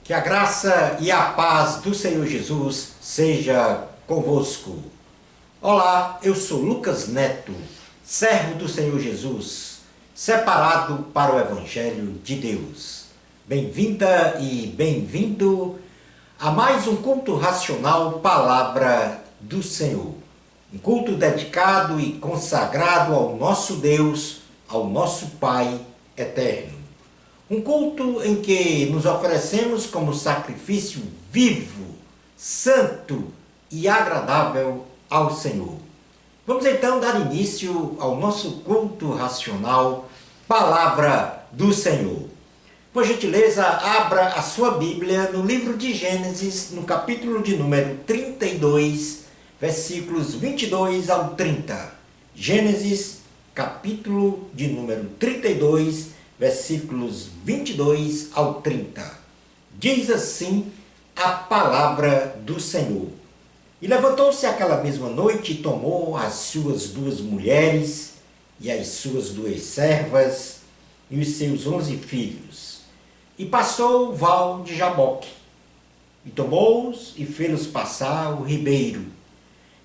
Que a graça e a paz do Senhor Jesus seja convosco. Olá, eu sou Lucas Neto, servo do Senhor Jesus, separado para o Evangelho de Deus. Bem-vinda e bem-vindo a mais um culto racional, Palavra do Senhor. Um culto dedicado e consagrado ao nosso Deus, ao nosso Pai eterno. Um culto em que nos oferecemos como sacrifício vivo, santo e agradável ao Senhor. Vamos então dar início ao nosso culto racional, Palavra do Senhor. Por gentileza, abra a sua Bíblia no livro de Gênesis, no capítulo de número 32, versículos 22 ao 30. Gênesis, capítulo de número 32, versículos 22 ao 30. Diz assim a palavra do Senhor. E levantou-se aquela mesma noite e tomou as suas 2 mulheres e as suas 2 servas e os seus 11 filhos. E passou o val de Jaboque. E tomou-os e fê-los passar o ribeiro.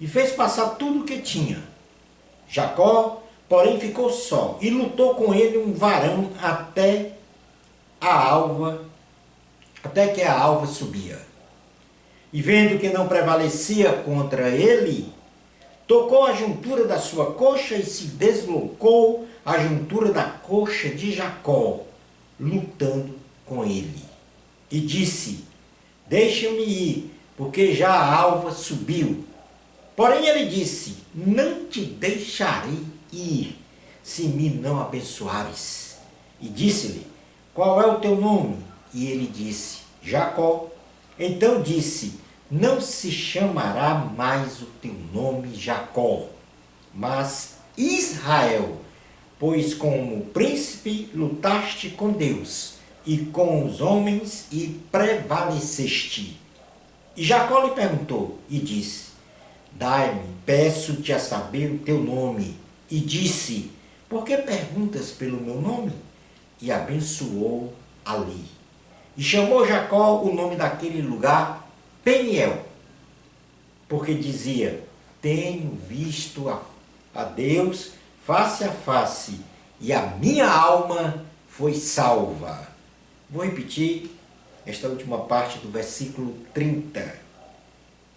E fez passar tudo o que tinha. Jacó, porém, ficou só, e lutou com ele um varão até que a alva subia. E vendo que não prevalecia contra ele, tocou a juntura da sua coxa e se deslocou a juntura da coxa de Jacó, lutando com ele. E disse: deixa-me ir, porque já a alva subiu. Porém ele disse: não te deixarei ir, se me não abençoares. E disse-lhe: qual é o teu nome? E ele disse: Jacó. Então disse: não se chamará mais o teu nome Jacó, mas Israel, pois como príncipe lutaste com Deus e com os homens e prevaleceste. E Jacó lhe perguntou e disse: dai-me, peço-te a saber o teu nome. E disse: por que perguntas pelo meu nome? E abençoou ali. E chamou Jacó o nome daquele lugar Peniel, porque dizia: tenho visto a Deus face a face, e a minha alma foi salva. Vou repetir esta última parte do versículo 30.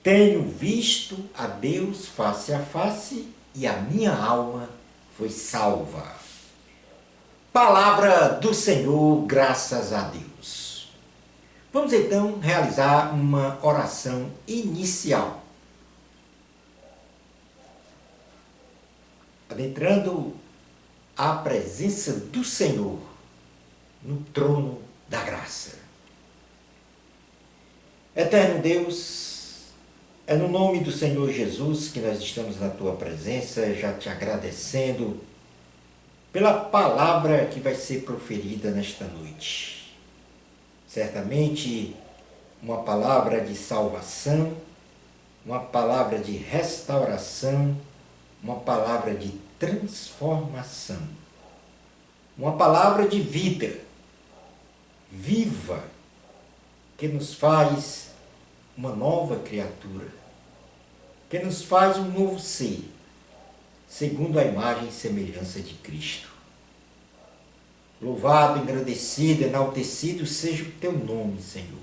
Tenho visto a Deus face a face, e a minha alma foi salva. Palavra do Senhor, graças a Deus. Vamos então realizar uma oração inicial. Adentrando a presença do Senhor no trono da graça. Eterno Deus, é no nome do Senhor Jesus que nós estamos na tua presença, já te agradecendo pela palavra que vai ser proferida nesta noite. Certamente uma palavra de salvação, uma palavra de restauração, uma palavra de transformação, uma palavra de vida viva que nos faz uma nova criatura, que nos faz um novo ser, segundo a imagem e semelhança de Cristo. Louvado, engrandecido, enaltecido seja o teu nome, Senhor,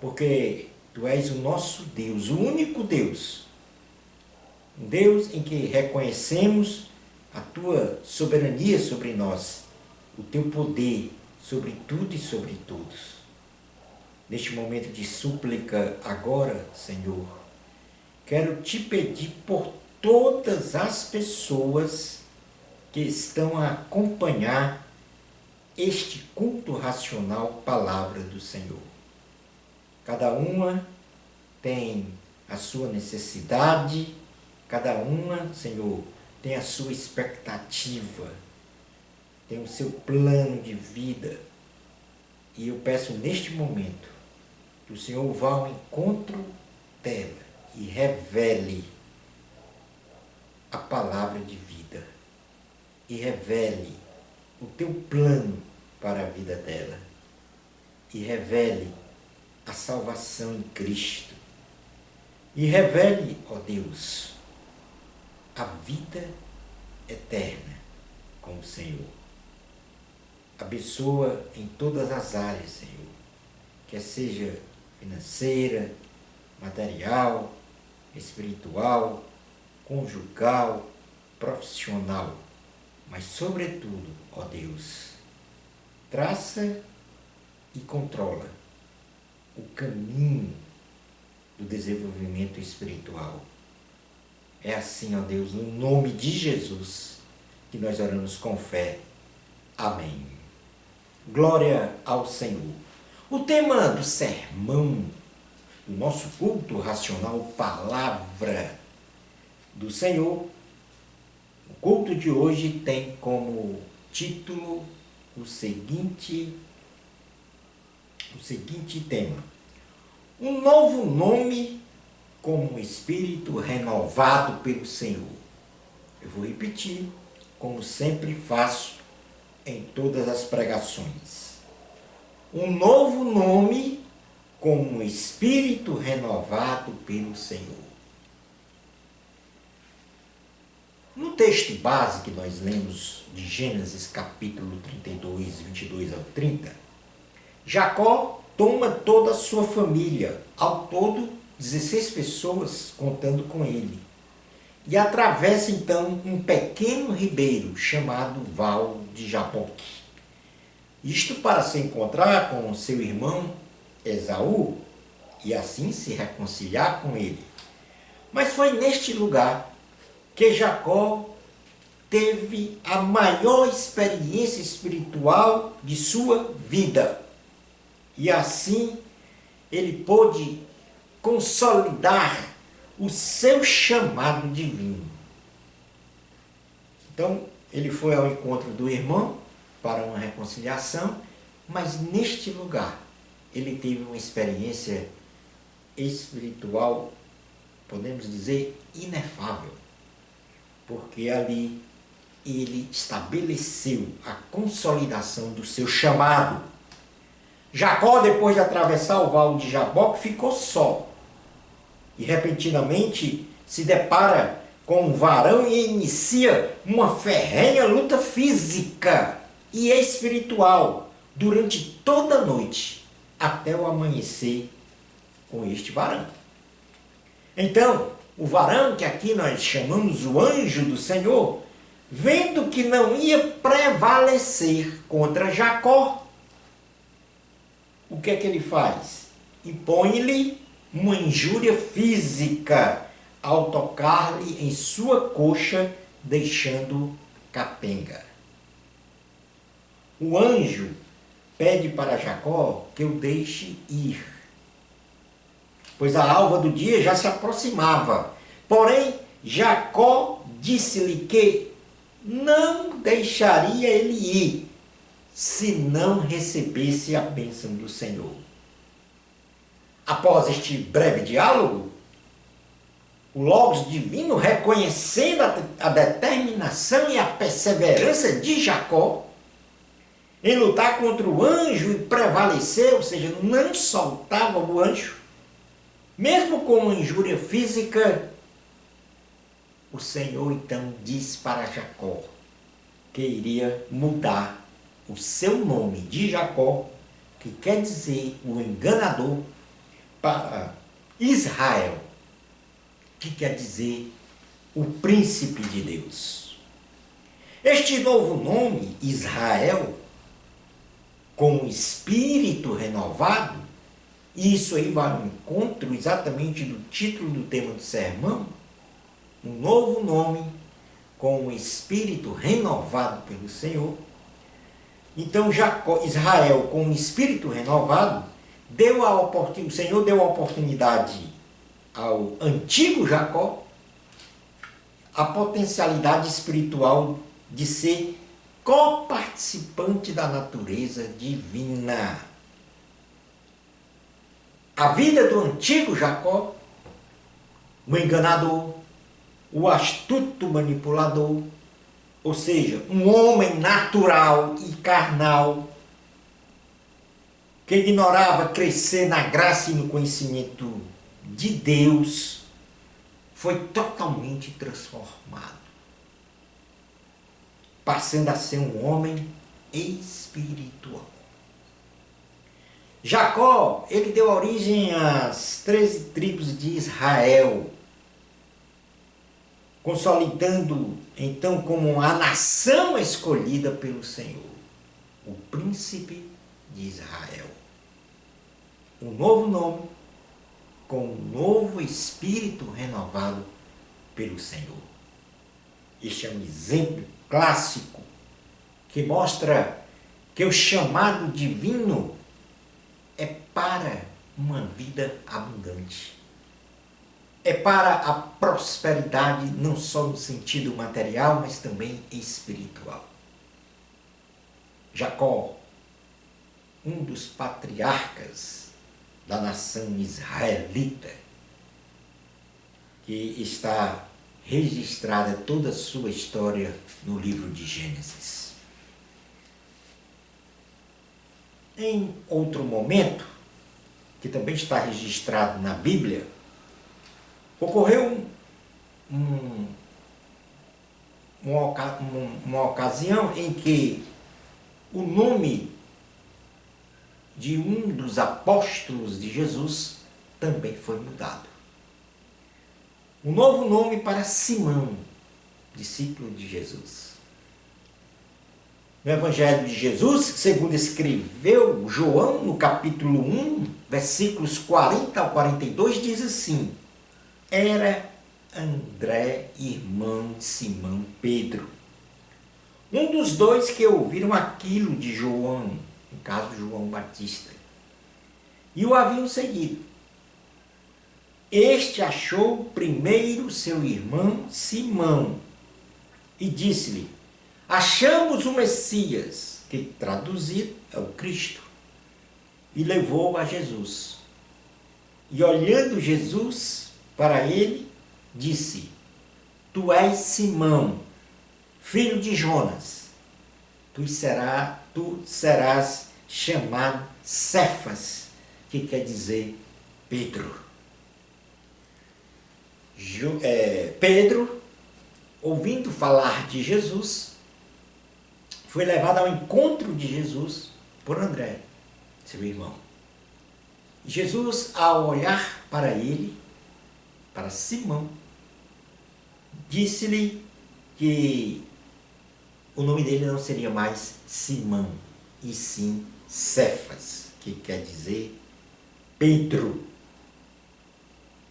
porque tu és o nosso Deus, o único Deus, um Deus em que reconhecemos a tua soberania sobre nós, o teu poder sobre tudo e sobre todos. Neste momento de súplica agora, Senhor, quero te pedir por todas as pessoas que estão a acompanhar este culto racional, Palavra do Senhor. Cada uma tem a sua necessidade, cada uma, Senhor, tem a sua expectativa, tem o seu plano de vida. E eu peço neste momento que o Senhor vá ao encontro dela e revele a palavra de vida. E revele o teu plano para a vida dela. E revele salvação em Cristo. E revele, ó Deus, a vida eterna com o Senhor. Abençoa em todas as áreas, Senhor, quer seja financeira, material, espiritual, conjugal, profissional, mas sobretudo, ó Deus, traça e controla o caminho do desenvolvimento espiritual. É assim, ó Deus, no nome de Jesus, que nós oramos com fé. Amém. Glória ao Senhor. O tema do sermão, do nosso culto racional, Palavra do Senhor, o culto de hoje tem como título o seguinte tema: um novo nome com um espírito renovado pelo Senhor. Eu vou repetir, como sempre faço em todas as pregações. Um novo nome com um espírito renovado pelo Senhor. No texto base que nós lemos de Gênesis capítulo 32, 22 ao 30, Jacó toma toda a sua família, ao todo 16 pessoas contando com ele, e atravessa então um pequeno ribeiro chamado Val de Jaboque. Isto para se encontrar com seu irmão Esaú e assim se reconciliar com ele. Mas foi neste lugar que Jacó teve a maior experiência espiritual de sua vida. E assim ele pôde consolidar o seu chamado divino. Então, ele foi ao encontro do irmão para uma reconciliação, mas neste lugar ele teve uma experiência espiritual, podemos dizer, inefável, porque ali ele estabeleceu a consolidação do seu chamado. Jacó, depois de atravessar o vale de Jaboque, ficou só. E repentinamente se depara com um varão e inicia uma ferrenha luta física e espiritual durante toda a noite, até o amanhecer com este varão. Então, o varão, que aqui nós chamamos o anjo do Senhor, vendo que não ia prevalecer contra Jacó, o que é que ele faz? Impõe-lhe uma injúria física ao tocar-lhe em sua coxa, deixando capenga. O anjo pede para Jacó que o deixe ir, pois a alva do dia já se aproximava. Porém, Jacó disse-lhe que não deixaria ele ir, se não recebesse a bênção do Senhor. Após este breve diálogo, o Logos divino, reconhecendo a determinação e a perseverança de Jacó em lutar contra o anjo e prevalecer, ou seja, não soltava o anjo, mesmo com uma injúria física, o Senhor então disse para Jacó que iria mudar o seu nome de Jacó, que quer dizer o enganador, para Israel, que quer dizer o príncipe de Deus. Este novo nome, Israel, com o espírito renovado, e isso aí vai ao encontro exatamente do título do tema do sermão, um novo nome com o espírito renovado pelo Senhor. Então Israel, com o espírito renovado, o Senhor deu a oportunidade ao antigo Jacó a potencialidade espiritual de ser coparticipante da natureza divina. A vida do antigo Jacó, o enganador, o astuto manipulador, ou seja, um homem natural e carnal, que ignorava crescer na graça e no conhecimento de Deus, foi totalmente transformado, passando a ser um homem espiritual. Jacó, ele deu origem às 13 tribos de Israel, consolidando então como a nação escolhida pelo Senhor, o príncipe de Israel. Um novo nome, com um novo espírito renovado pelo Senhor. Este é um exemplo clássico que mostra que o chamado divino é para uma vida abundante. É para a prosperidade, não só no sentido material, mas também espiritual. Jacó, um dos patriarcas da nação israelita, que está registrada toda a sua história no livro de Gênesis. Em outro momento, que também está registrado na Bíblia, ocorreu uma ocasião em que o nome de um dos apóstolos de Jesus também foi mudado. Um novo nome para Simão, discípulo de Jesus. No Evangelho de Jesus, segundo escreveu João, no capítulo 1, versículos 40 ao 42, diz assim: era André, irmão de Simão Pedro, um dos dois que ouviram aquilo de João, no caso João Batista, e o haviam seguido. Este achou primeiro seu irmão Simão e disse-lhe: achamos o Messias, que traduzido é o Cristo, e levou a Jesus. E olhando Jesus para ele, disse: tu és Simão, filho de Jonas, tu serás chamado Cefas, que quer dizer Pedro. Pedro, ouvindo falar de Jesus, foi levado ao encontro de Jesus por André, seu irmão. Jesus, ao olhar para ele, para Simão, disse-lhe que o nome dele não seria mais Simão, e sim Cefas, que quer dizer Pedro.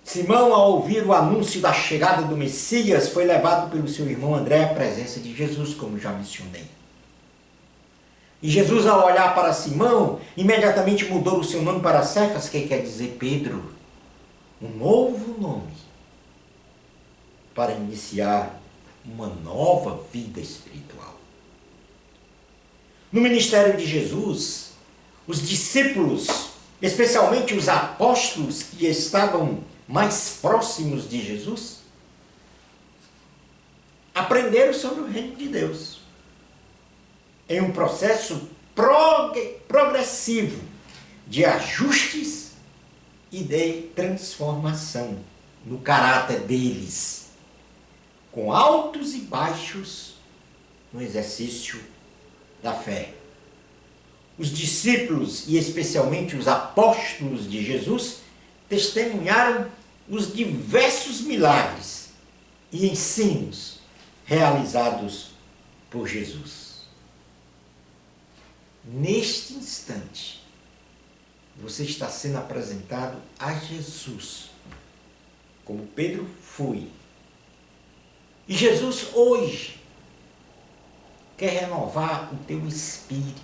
Simão, ao ouvir o anúncio da chegada do Messias, foi levado pelo seu irmão André à presença de Jesus, como já mencionei. E Jesus, ao olhar para Simão, imediatamente mudou o seu nome para Cefas, que quer dizer Pedro. Um novo nome para iniciar uma nova vida espiritual. No ministério de Jesus, os discípulos, especialmente os apóstolos que estavam mais próximos de Jesus, aprenderam sobre o reino de Deus em um processo progressivo de ajustes e de transformação no caráter deles, com altos e baixos no exercício da fé. Os discípulos, e especialmente os apóstolos de Jesus, testemunharam os diversos milagres e ensinos realizados por Jesus. Neste instante, você está sendo apresentado a Jesus, como Pedro foi. E Jesus hoje quer renovar o teu espírito,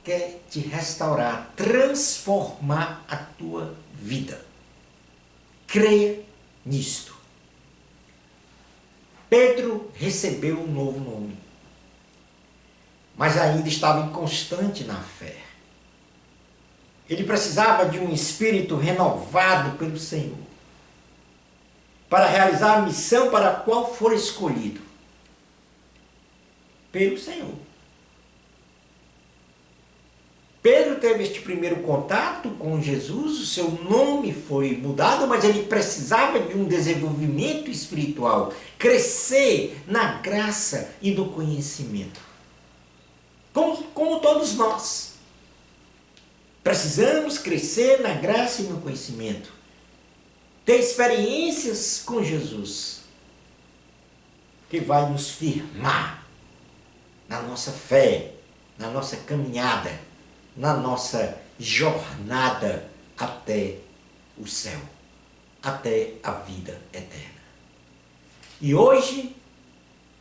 quer te restaurar, transformar a tua vida. Creia nisto. Pedro recebeu um novo nome, mas ainda estava inconstante na fé. Ele precisava de um espírito renovado pelo Senhor, para realizar a missão para a qual for escolhido pelo Senhor. Pedro teve este primeiro contato com Jesus, o seu nome foi mudado, mas ele precisava de um desenvolvimento espiritual, crescer na graça e no conhecimento. Como todos nós. Precisamos crescer na graça e no conhecimento. Ter experiências com Jesus, que vai nos firmar na nossa fé, na nossa caminhada, na nossa jornada até o céu, até a vida eterna. E hoje,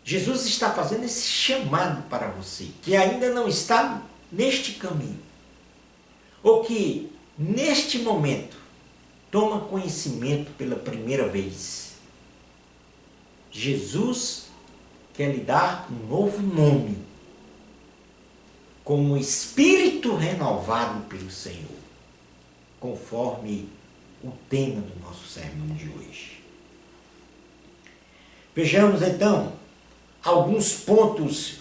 Jesus está fazendo esse chamado para você, que ainda não está neste caminho, ou que neste momento toma conhecimento pela primeira vez. Jesus quer lhe dar um novo nome, com um espírito renovado pelo Senhor, conforme o tema do nosso sermão de hoje. Vejamos então alguns pontos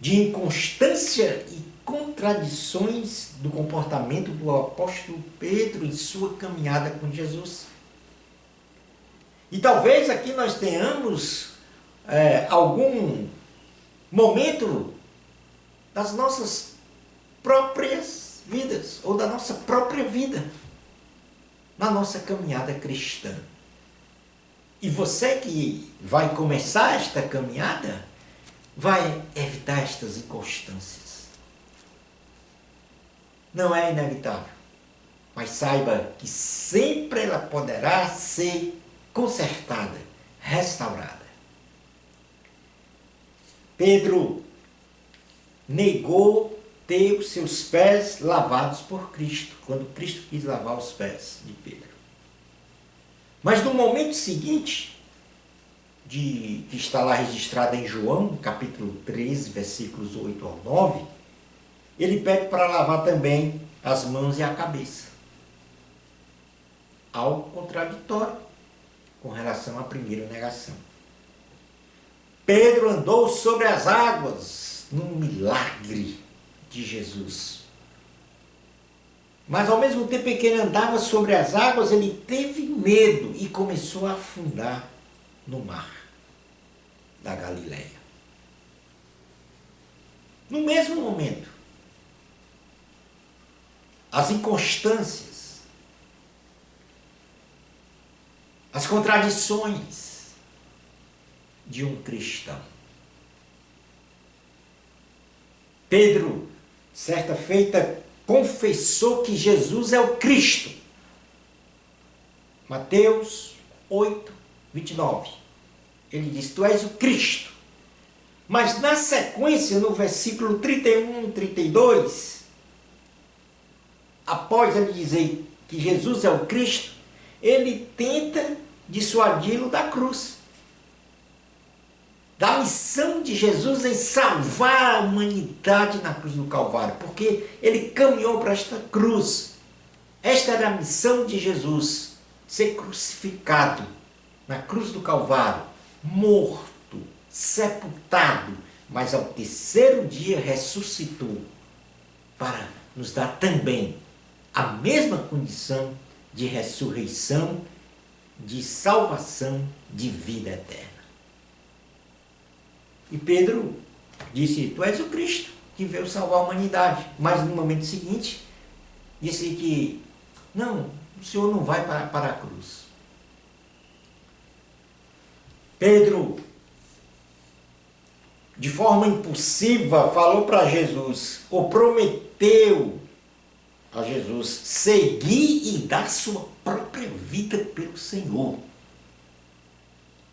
de inconstância e contradições do comportamento do apóstolo Pedro em sua caminhada com Jesus. E talvez aqui nós tenhamos algum momento das nossas próprias vidas, ou da nossa própria vida, na nossa caminhada cristã. E você que vai começar esta caminhada, vai evitar estas inconstâncias. Não é inevitável, mas saiba que sempre ela poderá ser consertada, restaurada. Pedro negou ter os seus pés lavados por Cristo, quando Cristo quis lavar os pés de Pedro. Mas no momento seguinte, que está lá registrado em João, capítulo 13, versículos 8 ao 9, ele pede para lavar também as mãos e a cabeça. Algo contraditório com relação à primeira negação. Pedro andou sobre as águas num milagre de Jesus. Mas ao mesmo tempo que ele andava sobre as águas, ele teve medo e começou a afundar no mar da Galileia. No mesmo momento, as inconstâncias, as contradições de um cristão. Pedro, certa feita, confessou que Jesus é o Cristo. Mateus 8, 29. Ele diz: tu és o Cristo. Mas na sequência, no versículo 31 e 32, após ele dizer que Jesus é o Cristo, ele tenta dissuadi-lo da cruz. Da missão de Jesus em salvar a humanidade na cruz do Calvário, porque ele caminhou para esta cruz. Esta era a missão de Jesus, ser crucificado na cruz do Calvário, morto, sepultado, mas ao terceiro dia ressuscitou, para nos dar também a mesma condição de ressurreição, de salvação, de vida eterna. E Pedro disse: tu és o Cristo que veio salvar a humanidade. Mas no momento seguinte, disse que não, o Senhor não vai para a cruz. Pedro, de forma impulsiva, falou para Jesus, ou prometeu a Jesus, seguir e dar sua própria vida pelo Senhor.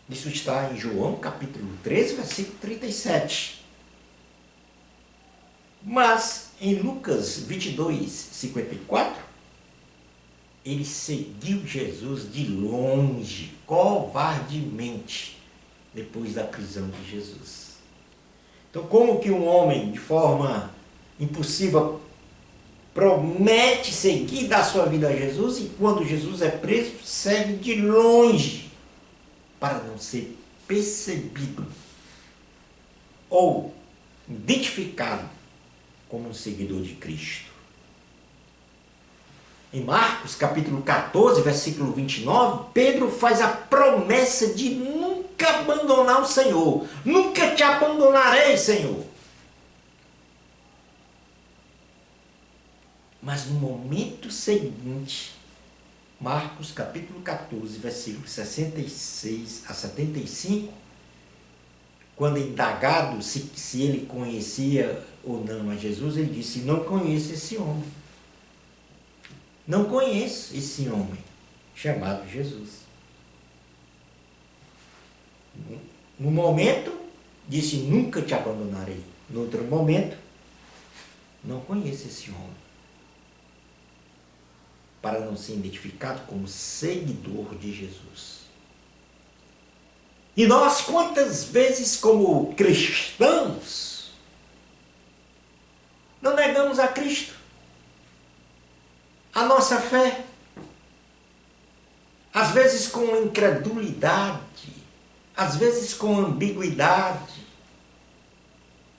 Isso está em João, capítulo 13, versículo 37. Mas, em Lucas 22, 54, ele seguiu Jesus de longe, covardemente, depois da prisão de Jesus. Então, como que um homem, de forma impulsiva, promete seguir, dar sua vida a Jesus, e quando Jesus é preso, segue de longe, para não ser percebido ou identificado como um seguidor de Cristo. Em Marcos, capítulo 14, versículo 29, Pedro faz a promessa de nunca abandonar o Senhor. Nunca te abandonarei, Senhor. Mas no momento seguinte, Marcos, capítulo 14, versículos 66 a 75, quando indagado se ele conhecia ou não a Jesus, ele disse: não conheço esse homem. Não conheço esse homem chamado Jesus. No momento, disse: nunca te abandonarei. No outro momento, não conheço esse homem. Para não ser identificado como seguidor de Jesus. E nós, quantas vezes, como cristãos, não negamos a Cristo, a nossa fé, às vezes com incredulidade, às vezes com ambiguidade,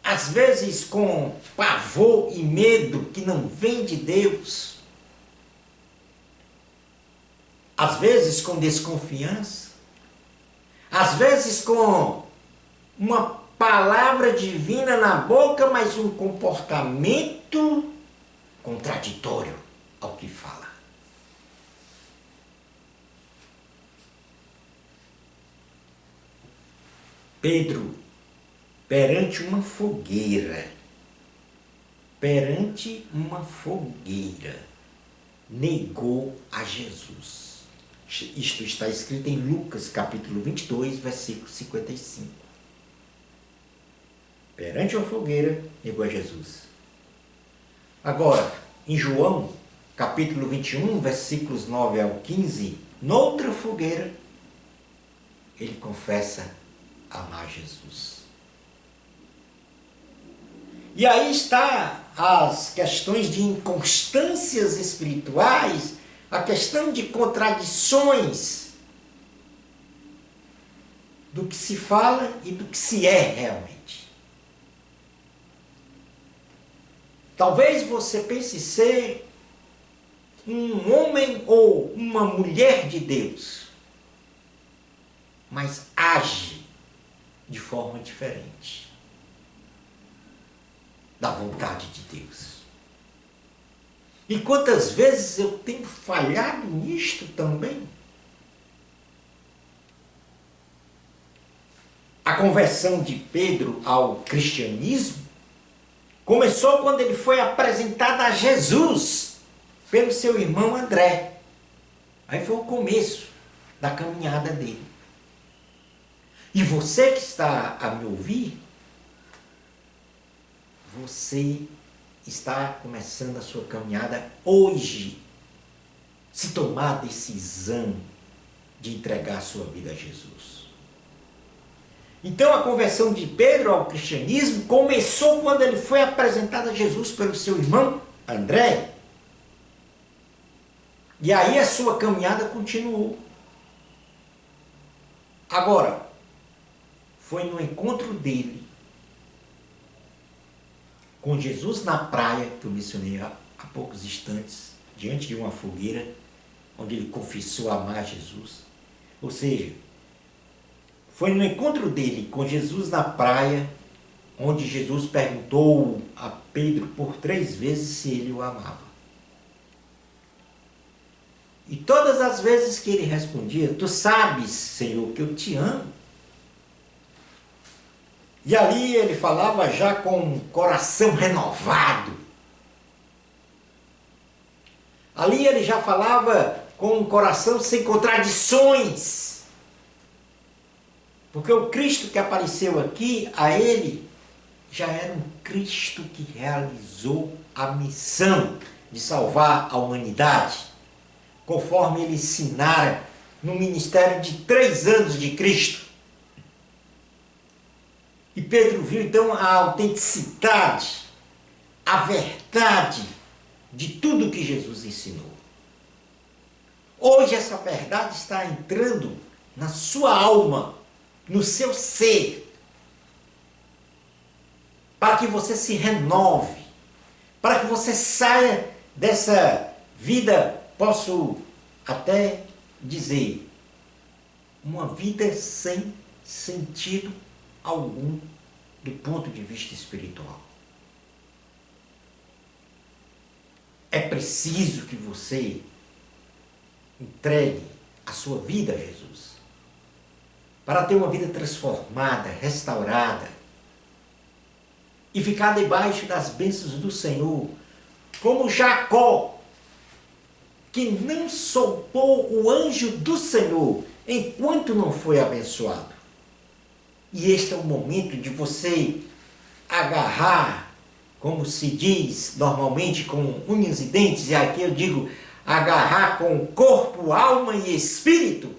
às vezes com pavor e medo que não vem de Deus, às vezes com desconfiança, às vezes com uma palavra divina na boca, mas um comportamento contraditório ao que fala. Pedro, perante uma fogueira, negou a Jesus. Isto está escrito em Lucas, capítulo 22, versículo 55. Perante uma fogueira, negou a Jesus. Agora, em João, capítulo 21, versículos 9 ao 15, noutra fogueira, ele confessa amar Jesus. E aí está as questões de inconstâncias espirituais, a questão de contradições do que se fala e do que se é realmente. Talvez você pense ser um homem ou uma mulher de Deus, mas age de forma diferente da vontade de Deus. E quantas vezes eu tenho falhado nisto também? A conversão de Pedro ao cristianismo começou quando ele foi apresentado a Jesus pelo seu irmão André. Aí foi o começo da caminhada dele. E você que está a me ouvir, você está começando a sua caminhada hoje. Se tomar a decisão de entregar a sua vida a Jesus. Então a conversão de Pedro ao cristianismo começou quando ele foi apresentado a Jesus pelo seu irmão André. E aí a sua caminhada continuou. Agora, foi no encontro dele com Jesus na praia, que eu mencionei há poucos instantes, diante de uma fogueira, onde ele confessou amar Jesus. Ou seja, foi no encontro dele com Jesus na praia, onde Jesus perguntou a Pedro por 3 vezes se ele o amava. E todas as vezes que ele respondia: tu sabes, Senhor, que eu te amo. E ali ele falava já com um coração renovado. Ali ele já falava com um coração sem contradições. Porque o Cristo que apareceu aqui, a ele, já era um Cristo que realizou a missão de salvar a humanidade, conforme ele ensinara no ministério de 3 anos de Cristo. E Pedro viu então a autenticidade, a verdade de tudo que Jesus ensinou. Hoje essa verdade está entrando na sua alma, no seu ser, para que você se renove, para que você saia dessa vida posso até dizer, uma vida sem sentido algum do ponto de vista espiritual. É preciso que você entregue a sua vida a Jesus, para ter uma vida transformada, restaurada, e ficar debaixo das bênçãos do Senhor, como Jacó, que não soltou o anjo do Senhor enquanto não foi abençoado. E este é o momento de você agarrar, como se diz normalmente, com unhas e dentes, e aqui eu digo agarrar com corpo, alma e espírito,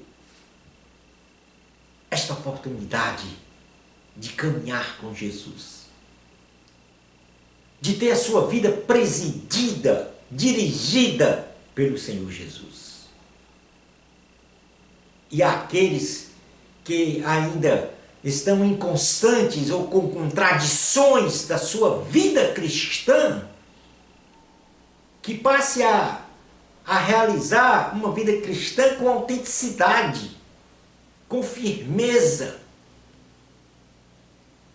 esta oportunidade de caminhar com Jesus, de ter a sua vida presidida, dirigida pelo Senhor Jesus. E aqueles que ainda estão inconstantes ou com contradições da sua vida cristã, que passe a realizar uma vida cristã com autenticidade, com firmeza,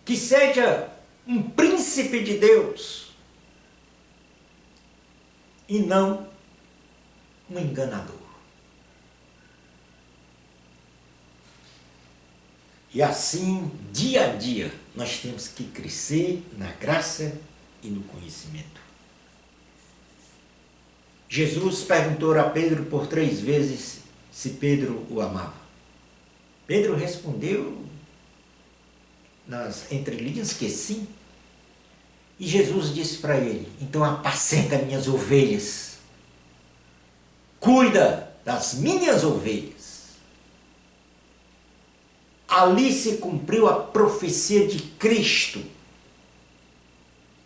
que seja um príncipe de Deus e não um enganador. E assim, dia a dia, nós temos que crescer na graça e no conhecimento. Jesus perguntou a Pedro por 3 vezes se Pedro o amava. Pedro respondeu nas entrelinhas que sim. E Jesus disse para ele: então apacenta minhas ovelhas, cuida das minhas ovelhas. Ali se cumpriu a profecia de Cristo,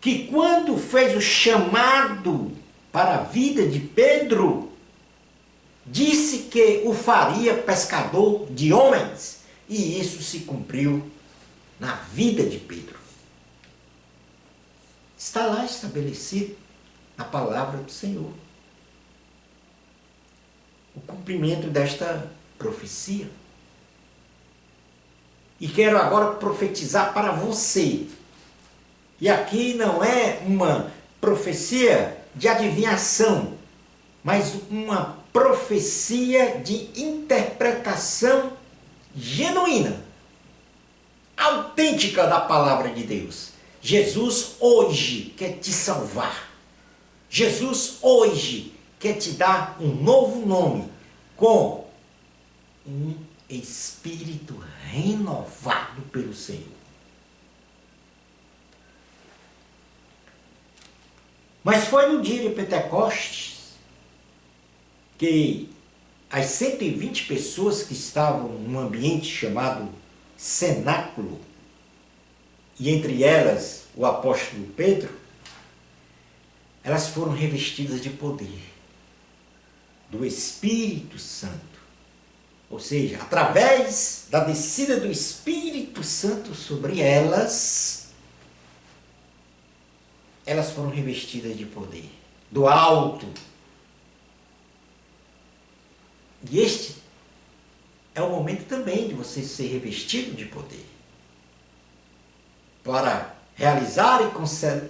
que quando fez o chamado para a vida de Pedro, disse que o faria pescador de homens, e isso se cumpriu na vida de Pedro. Está lá estabelecido na palavra do Senhor o cumprimento desta profecia. E quero agora profetizar para você. E aqui não é uma profecia de adivinhação, mas uma profecia de interpretação genuína, autêntica da palavra de Deus. Jesus hoje quer te salvar. Jesus hoje quer te dar um novo nome, com um espírito renovado pelo Senhor. Mas foi no dia de Pentecostes que as 120 pessoas que estavam num ambiente chamado cenáculo, e entre elas o apóstolo Pedro, elas foram revestidas de poder do Espírito Santo. Ou seja, através da descida do Espírito Santo sobre elas, elas foram revestidas de poder do alto. E este é o momento também de você ser revestido de poder, para realizar e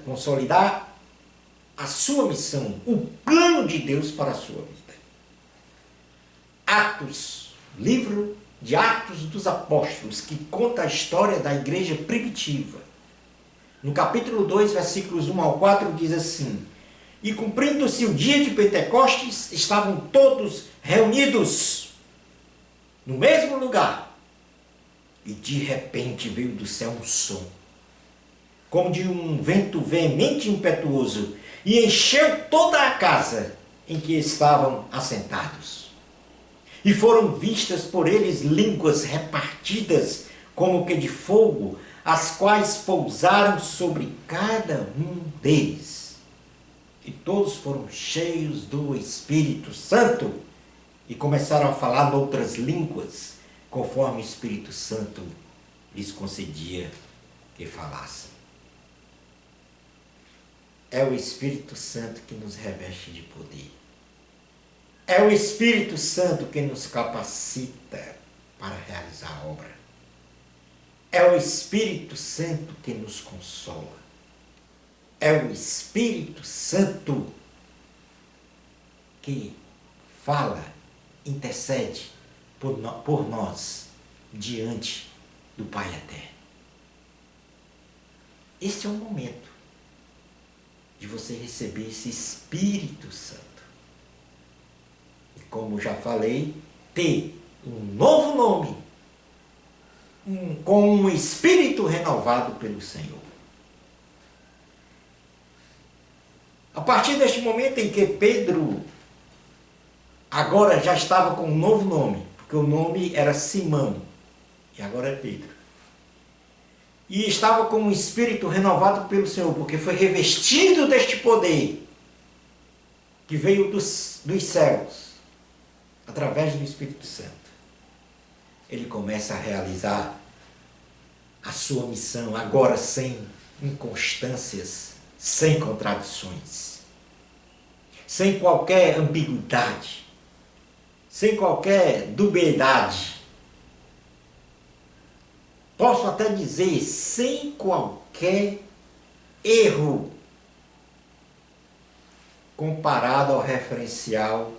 consolidar a sua missão, o plano de Deus para a sua vida. Atos, livro de Atos dos Apóstolos, que conta a história da igreja primitiva. No capítulo 2, versículos 1 ao 4, diz assim: e cumprindo-se o dia de Pentecostes, estavam todos reunidos no mesmo lugar. E de repente veio do céu um som, como de um vento veemente e impetuoso, e encheu toda a casa em que estavam assentados. E foram vistas por eles línguas repartidas como que de fogo, as quais pousaram sobre cada um deles. E todos foram cheios do Espírito Santo e começaram a falar noutras línguas, conforme o Espírito Santo lhes concedia que falassem. É o Espírito Santo que nos reveste de poder. É o Espírito Santo que nos capacita para realizar a obra. É o Espírito Santo que nos consola. É o Espírito Santo que fala, intercede por nós diante do Pai Eterno. Este é o momento de você receber esse Espírito Santo. E como já falei, ter um novo nome, com um espírito renovado pelo Senhor. A partir deste momento em que Pedro agora já estava com um novo nome, porque o nome era Simão, e agora é Pedro. E estava com um espírito renovado pelo Senhor, porque foi revestido deste poder que veio dos céus, através do Espírito Santo. Ele começa a realizar a sua missão, agora sem inconstâncias, sem contradições, sem qualquer ambiguidade, sem qualquer dubiedade. Posso até dizer, sem qualquer erro, comparado ao referencial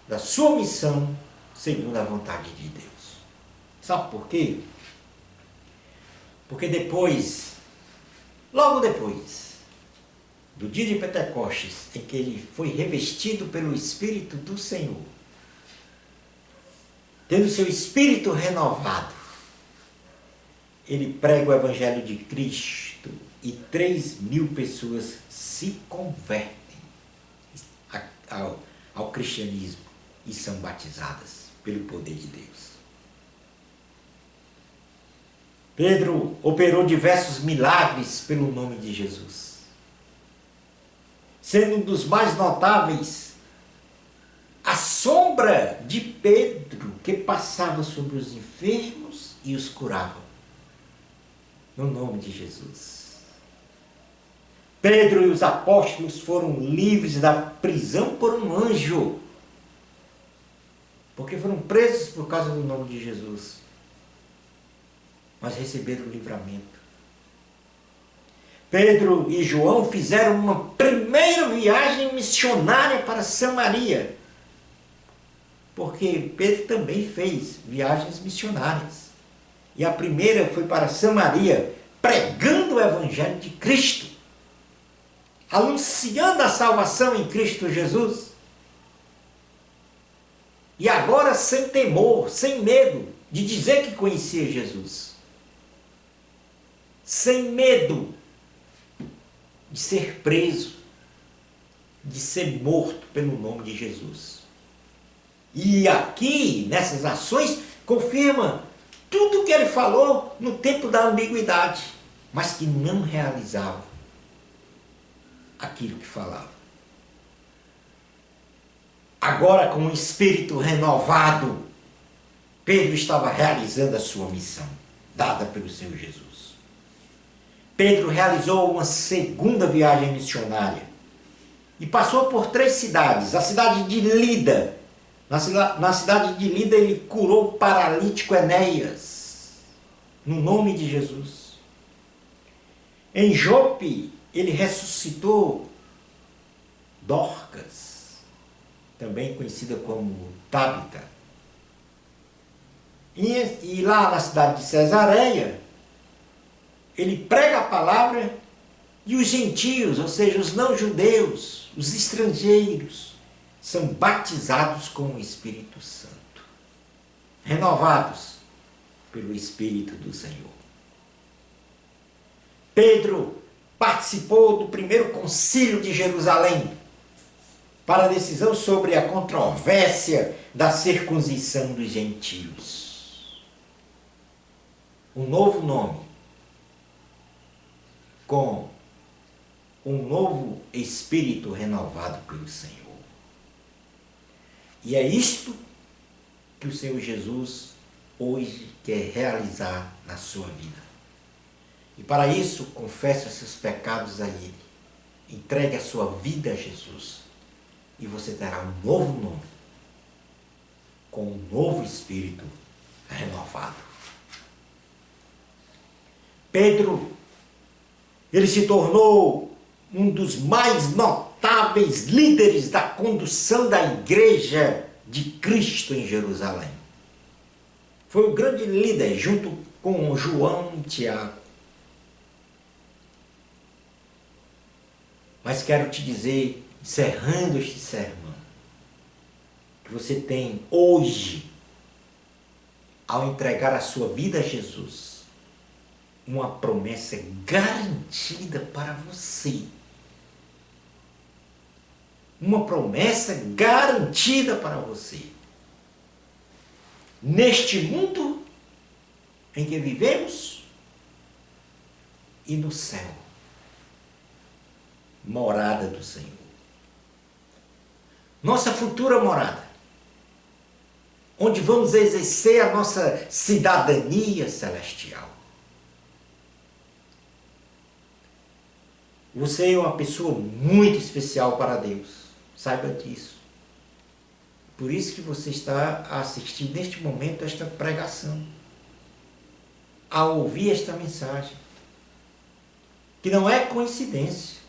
da sua missão, segundo a vontade de Deus. Sabe por quê? Porque depois, logo depois, do dia de Pentecostes, em que ele foi revestido pelo Espírito do Senhor, tendo seu espírito renovado, ele prega o Evangelho de Cristo e 3.000 pessoas se convertem ao cristianismo e são batizadas pelo poder de Deus. Pedro operou diversos milagres pelo nome de Jesus, sendo um dos mais notáveis a sombra de Pedro, que passava sobre os enfermos e os curava, no nome de Jesus. Pedro e os apóstolos foram livres da prisão por um anjo, porque foram presos por causa do nome de Jesus, mas receberam o livramento. Pedro e João fizeram uma primeira viagem missionária para Samaria, porque Pedro também fez viagens missionárias. E a primeira foi para Samaria, pregando o Evangelho de Cristo, anunciando a salvação em Cristo Jesus. E agora sem temor, sem medo de dizer que conhecia Jesus. Sem medo de ser preso, de ser morto pelo nome de Jesus. E aqui, nessas ações, confirma tudo o que ele falou no tempo da ambiguidade, mas que não realizava aquilo que falava. Agora, com o espírito renovado, Pedro estava realizando a sua missão, dada pelo Senhor Jesus. Pedro realizou uma segunda viagem missionária e passou por 3 cidades. A cidade de Lida. Na cidade de Lida ele curou o paralítico Enéas, no nome de Jesus. Em Jope ele ressuscitou Dorcas, também conhecida como Tábita. E lá na cidade de Cesareia, ele prega a palavra e os gentios, ou seja, os não-judeus, os estrangeiros, são batizados com o Espírito Santo, renovados pelo Espírito do Senhor. Pedro participou do primeiro concílio de Jerusalém para a decisão sobre a controvérsia da circuncisão dos gentios. Um novo nome, com um novo espírito renovado pelo Senhor. E é isto que o Senhor Jesus hoje quer realizar na sua vida. E para isso, confesse os seus pecados a Ele. Entregue a sua vida a Jesus. e você terá um novo nome, com um novo espírito renovado. Pedro, ele se tornou um dos mais notáveis líderes da condução da igreja de Cristo em Jerusalém. Foi o grande líder, junto com João e Tiago. Mas quero te dizer, encerrando este sermão, que você tem hoje, ao entregar a sua vida a Jesus, uma promessa garantida para você. Uma promessa garantida para você. Neste mundo em que vivemos e no céu, morada do Senhor. Nossa futura morada, onde vamos exercer a nossa cidadania celestial. Você é uma pessoa muito especial para Deus, saiba disso. Por isso que você está a assistir neste momento esta pregação, a ouvir esta mensagem, que não é coincidência,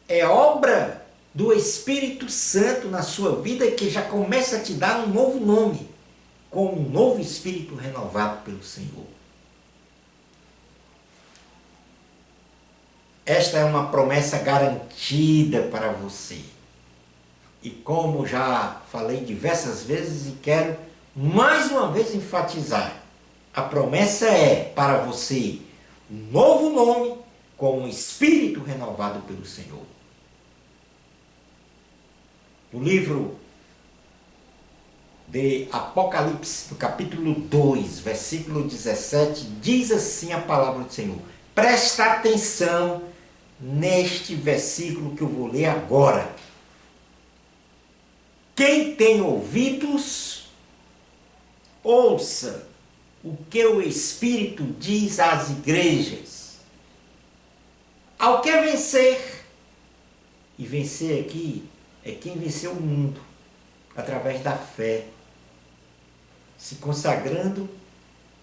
é obra do Espírito Santo na sua vida, que já começa a te dar um novo nome, com um novo espírito renovado pelo Senhor. Esta é uma promessa garantida para você. E como já falei diversas vezes e quero mais uma vez enfatizar, a promessa é para você um novo nome com um espírito renovado pelo Senhor. No livro de Apocalipse, no capítulo 2, versículo 17, diz assim a palavra do Senhor. Presta atenção neste versículo que eu vou ler agora. Quem tem ouvidos, ouça o que o Espírito diz às igrejas. Ao que vencer, e vencer aqui é quem venceu o mundo, através da fé, se consagrando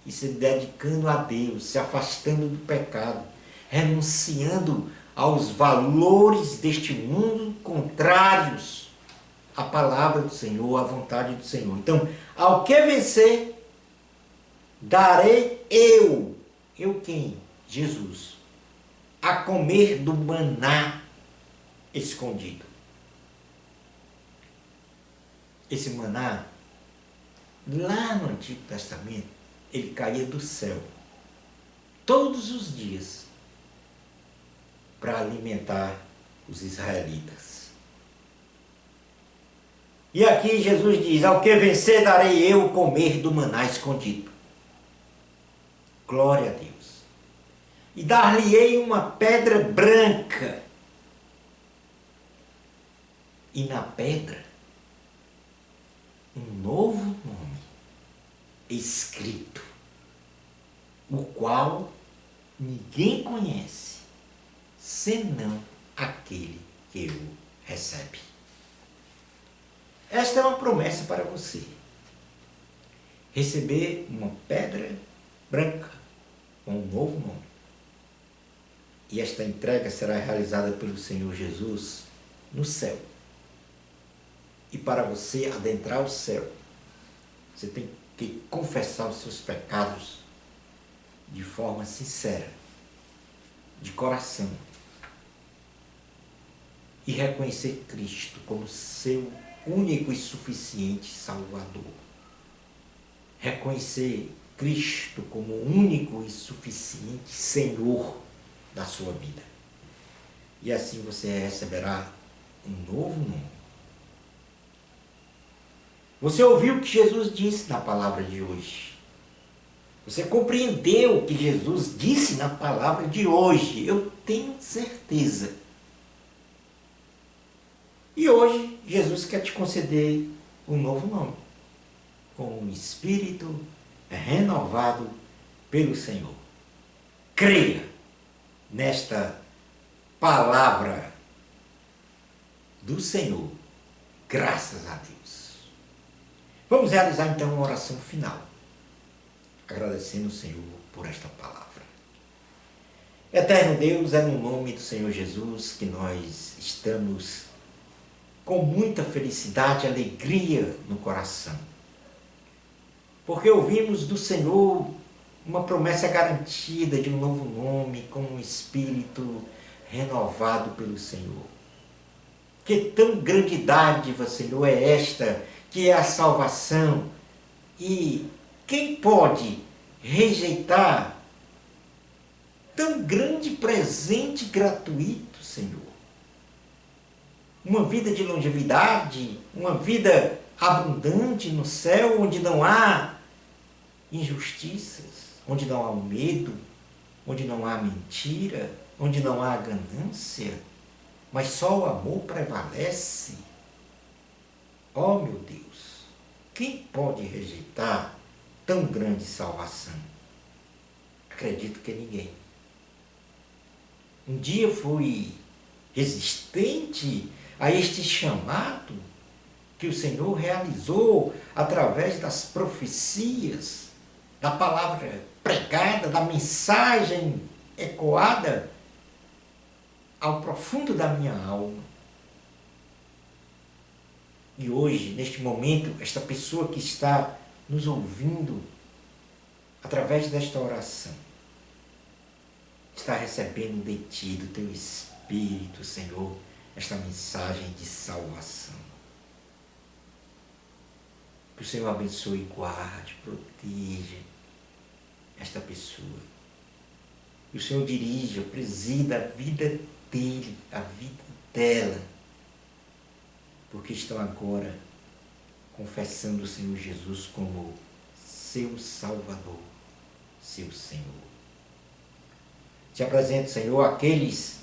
e se dedicando a Deus, se afastando do pecado, renunciando aos valores deste mundo contrários à palavra do Senhor, à vontade do Senhor. Então, ao que vencer, darei eu quem? Jesus, a comer do maná escondido. Esse maná, lá no Antigo Testamento, ele caía do céu, todos os dias, para alimentar os israelitas. E aqui Jesus diz, ao que vencer darei eu comer do maná escondido. Glória a Deus. E dar-lhe-ei uma pedra branca. E na pedra, um novo nome escrito, o qual ninguém conhece, senão aquele que o recebe. Esta é uma promessa para você. Receber uma pedra branca com um novo nome. E esta entrega será realizada pelo Senhor Jesus no céu. E para você adentrar o céu, você tem que confessar os seus pecados de forma sincera, de coração, e reconhecer Cristo como seu único e suficiente Salvador. Reconhecer Cristo como o único e suficiente Senhor da sua vida. E assim você receberá um novo nome. Você ouviu o que Jesus disse na palavra de hoje. Você compreendeu o que Jesus disse na palavra de hoje. Eu tenho certeza. E hoje, Jesus quer te conceder um novo nome, com um espírito renovado pelo Senhor. Creia nesta palavra do Senhor. Graças a Deus. Vamos realizar então uma oração final, agradecendo o Senhor por esta palavra. Eterno Deus, é no nome do Senhor Jesus que nós estamos com muita felicidade e alegria no coração. Porque ouvimos do Senhor uma promessa garantida de um novo nome, com um espírito renovado pelo Senhor. Que tão grande dádiva, Senhor, é esta, que é a salvação. E quem pode rejeitar tão grande presente gratuito, Senhor? Uma vida de longevidade, uma vida abundante no céu, onde não há injustiças, onde não há medo, onde não há mentira, onde não há ganância, mas só o amor prevalece. Oh, meu Deus, quem pode rejeitar tão grande salvação? Acredito que ninguém. Um dia fui resistente a este chamado que o Senhor realizou através das profecias, da palavra pregada, da mensagem ecoada ao profundo da minha alma. E hoje, neste momento, esta pessoa que está nos ouvindo através desta oração está recebendo de Ti, do Teu Espírito, Senhor, esta mensagem de salvação. Que o Senhor abençoe, guarde, proteja esta pessoa. Que o Senhor dirija, presida a vida dele, a vida dela, porque estão agora confessando o Senhor Jesus como seu Salvador, seu Senhor. Te apresento, Senhor, aqueles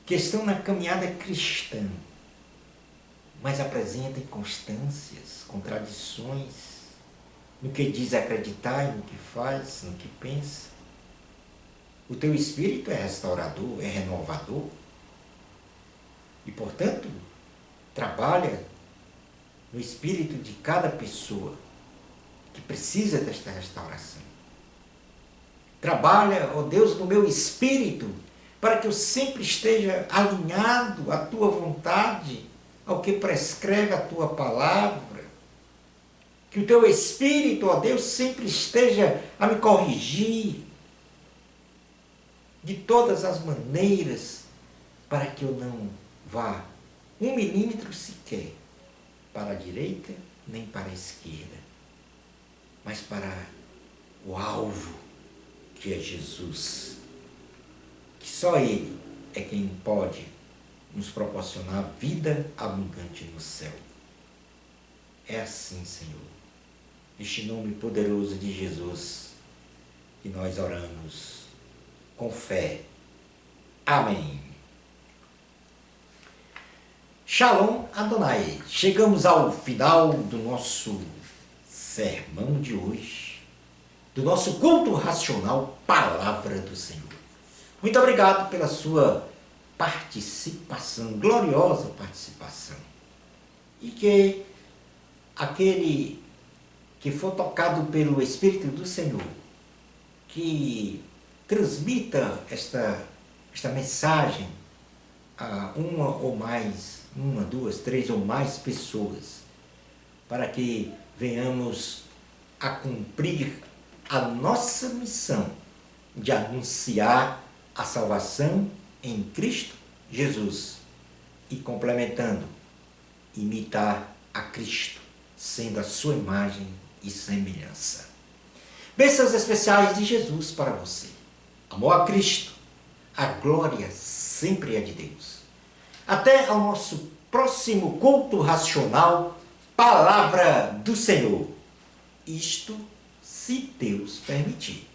que estão na caminhada cristã, mas apresentam inconstâncias, contradições no que diz acreditar e no que faz, no que pensa. O teu Espírito é restaurador, é renovador e, portanto, trabalha no espírito de cada pessoa que precisa desta restauração. Trabalha, ó Deus, no meu espírito, para que eu sempre esteja alinhado à Tua vontade, ao que prescreve a Tua palavra. Que o Teu Espírito, ó Deus, sempre esteja a me corrigir de todas as maneiras, para que eu não vá 1 milímetro sequer para a direita, nem para a esquerda, mas para o alvo, que é Jesus, que só Ele é quem pode nos proporcionar vida abundante no céu. É assim, Senhor, neste nome poderoso de Jesus, que nós oramos com fé. Amém. Shalom Adonai. Chegamos ao final do nosso sermão de hoje, do nosso culto racional Palavra do Senhor. Muito obrigado pela sua participação, gloriosa participação. E que aquele que for tocado pelo Espírito do Senhor, que transmita esta mensagem a uma, duas, três ou mais pessoas, para que venhamos a cumprir a nossa missão de anunciar a salvação em Cristo Jesus e, complementando, imitar a Cristo, sendo a sua imagem e semelhança. Bênçãos especiais de Jesus para você. Amor a Cristo, a glória sempre é de Deus. Até ao nosso próximo culto racional, Palavra do Senhor. Isto, se Deus permitir.